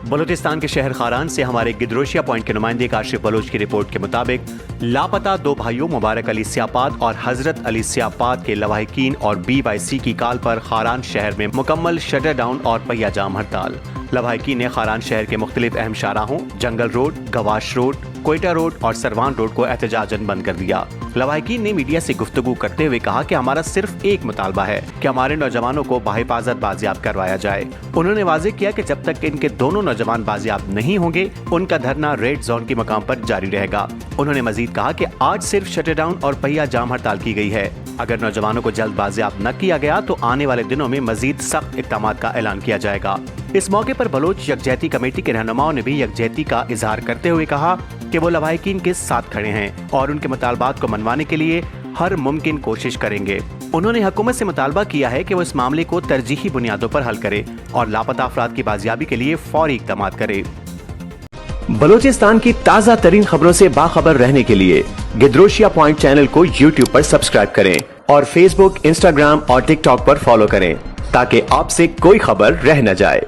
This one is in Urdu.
بلوچستان کے شہر خاران سے ہمارے گدروشیا پوائنٹ کے نمائندے کاشف بلوچ کی رپورٹ کے مطابق لاپتہ دو بھائیوں مبارک علی سیاپات اور حضرت علی سیاپات کے لواحقین اور BYC کی کال پر خاران شہر میں مکمل شٹر ڈاؤن اور پہیہ جام ہڑتال۔ لواحقین نے خاران شہر کے مختلف اہم شاہراہوں جنگل روڈ، گواش روڈ، کوئٹہ روڈ اور سروان روڈ کو احتجاجاً بند کر دیا۔ لواحقین نے میڈیا سے گفتگو کرتے ہوئے کہا کہ ہمارا صرف ایک مطالبہ ہے کہ ہمارے نوجوانوں کو بحفاظت بازیاب کروایا جائے۔ انہوں نے واضح کیا کہ جب تک ان کے دونوں نوجوان بازیاب نہیں ہوں گے ان کا دھرنا ریڈ زون کے مقام پر جاری رہے گا۔ انہوں نے مزید کہا کہ آج صرف شٹر ڈاؤن اور پہیہ جام ہڑتال کی گئی ہے، اگر نوجوانوں کو جلد بازیاب نہ کیا گیا تو آنے والے دنوں میں مزید سخت اقدامات کا اعلان کیا جائے گا۔ اس موقع پر بلوچ یکجہتی کمیٹی کے رہنماؤں نے بھی یکجہتی کا اظہار کرتے ہوئے کہا کہ وہ لواحقین کے ساتھ کھڑے ہیں اور ان کے مطالبات کو منوانے کے لیے ہر ممکن کوشش کریں گے۔ انہوں نے حکومت سے مطالبہ کیا ہے کہ وہ اس معاملے کو ترجیحی بنیادوں پر حل کرے اور لاپتہ افراد کی بازیابی کے لیے فوری اقدامات کرے۔ بلوچستان کی تازہ ترین خبروں سے باخبر رہنے کے لیے گدروشیا پوائنٹ چینل کو YouTube پر سبسکرائب کریں اور Facebook، Instagram اور TikTok پر فالو کریں تاکہ آپ سے کوئی خبر رہ نہ جائے۔